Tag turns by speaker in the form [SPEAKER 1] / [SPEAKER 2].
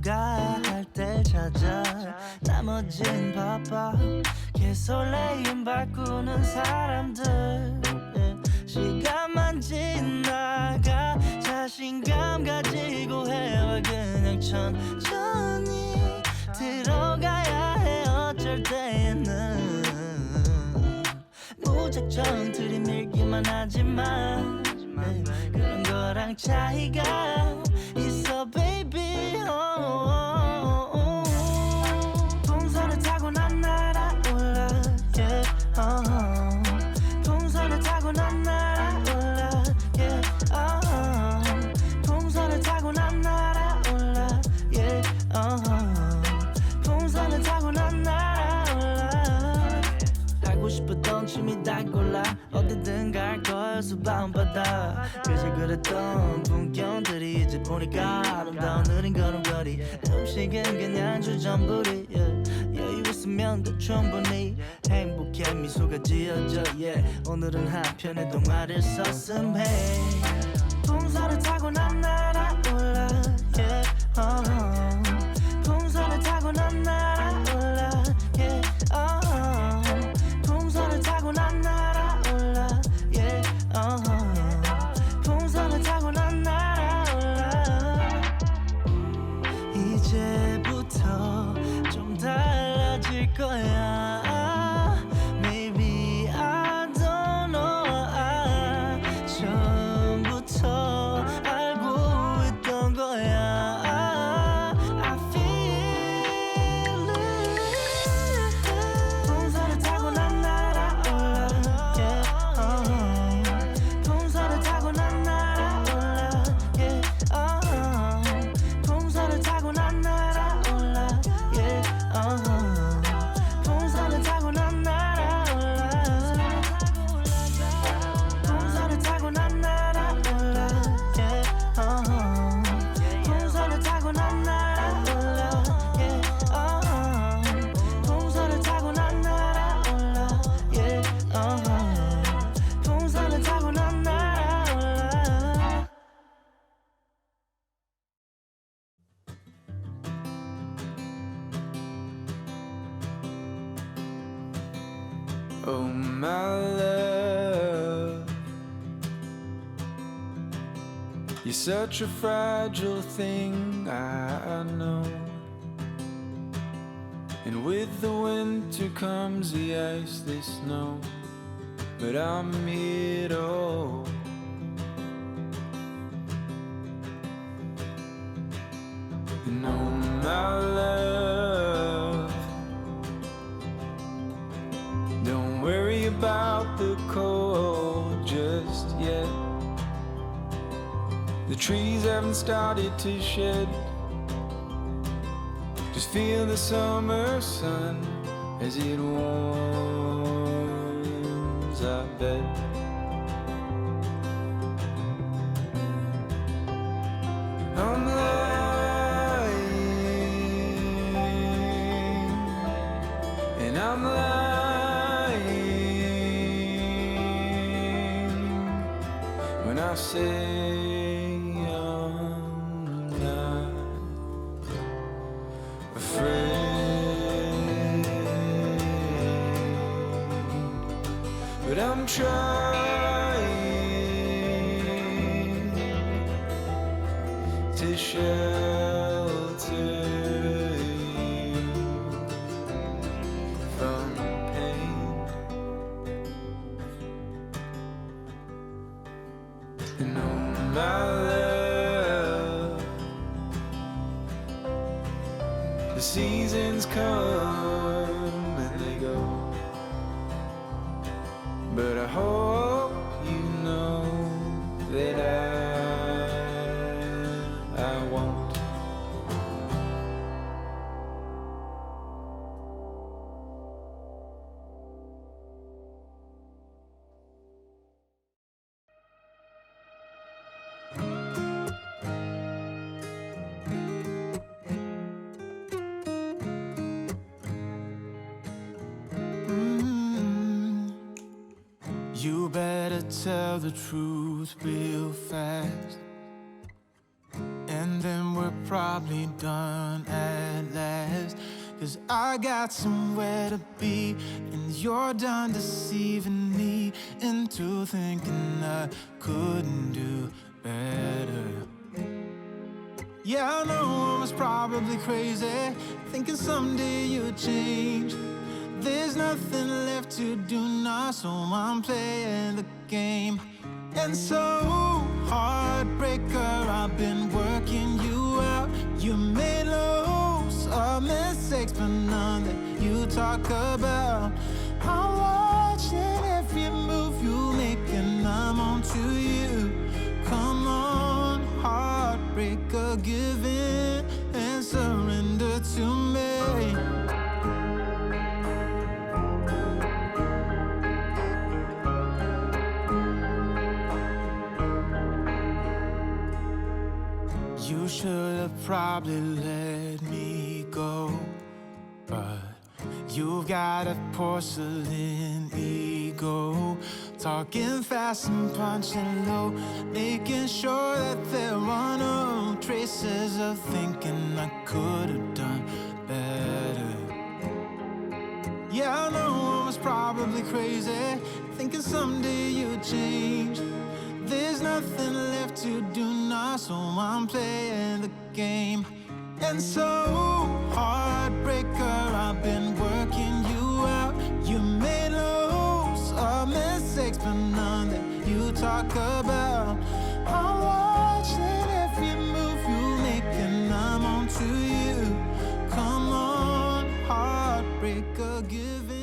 [SPEAKER 1] 들어가 할 때 찾아 나머진 바빠 개설레임 바꾸는 사람들 시간만 지나가 자신감 가지고 해와 그냥 천천히 들어가야 해 어쩔 때에는 무작정 들이밀기만 하지만 그런 거랑 차이가 있어 baby 풍선을 타고 난 날아올라 yeah, 풍선을 타고 난 날아올라 yeah, 풍선을 타고 난 날아올라 yeah, 풍선을 타고 난 날아올라 하고 싶었던 춤이 다 골라 어디든 갈 거여서 바운바다 그저 그랬던 풍경들이 이제 보니까 아름다운 느린 걸음걸이 음식은 그냥 주전부리 여유 있으면 더 충분히 행복해 미소가 지어져 yeah. 오늘은 한편의 동화를 썼음해 풍선을 타고 난 날아올라 yeah. 풍선을 타고 난 날아올라 yeah. 풍선을 타고 난 날아올라 yeah. 풍선을 타고 난 날아올라 이제부터 좀 달라질 거야 Maybe I don't know 처음부터 알고 있던 거야 I feel it 풍선을 타고 난 날아올라 yeah. 풍선을 타고 난 날아올라 yeah. 풍선을 타고 난 날아올라 yeah. 풍선을 타고 난 날아올라 풍선을 타고 난 날아올라 yeah. 풍선을 타고 난 날아올라 yeah. 풍선을 타고 난 날아올라 yeah. 풍선을 타고 난 날아올라
[SPEAKER 2] Oh my love, you're such a fragile thing, I know. And with the winter comes the ice, the snow, but I'm here to hold. And oh my love, don't worry about the cold just yet. The trees haven't started to shed. Just feel the summer sun as it warms our bed. I'm lying, and I'm lying when I say I'm not afraid, but I'm trying to shelter you from pain. And oh my love, the seasons come and they go, but I hope you know that I won't.
[SPEAKER 1] You better tell the truth real fast, and then we're
[SPEAKER 2] we're probably done at last. Cause I got somewhere to be, and you're done deceiving me into thinking I couldn't do better. Yeah, I know I was probably crazy, thinking someday you'd change. There's nothing left to do now, so I'm playing the game. And so, heartbreaker, I've been working you out. You made loads of mistakes, but none that you talk about. I'm watching every move you make, and I'm on to you. Come on, heartbreaker, give in and surrender to me. You should have probably let me go, but you've got a porcelain ego, talking fast and punching low, making sure that there are no traces of thinking I could have done better. Yeah, I know I was probably crazy, thinking someday you'd change. There's nothing left to do now, so I'm playing the game. And so, heartbreaker, I've been working you out. You made loads of mistakes, but none that you talk about. I'm watching every move you make, and I'm on to you. Come on, heartbreaker, give in.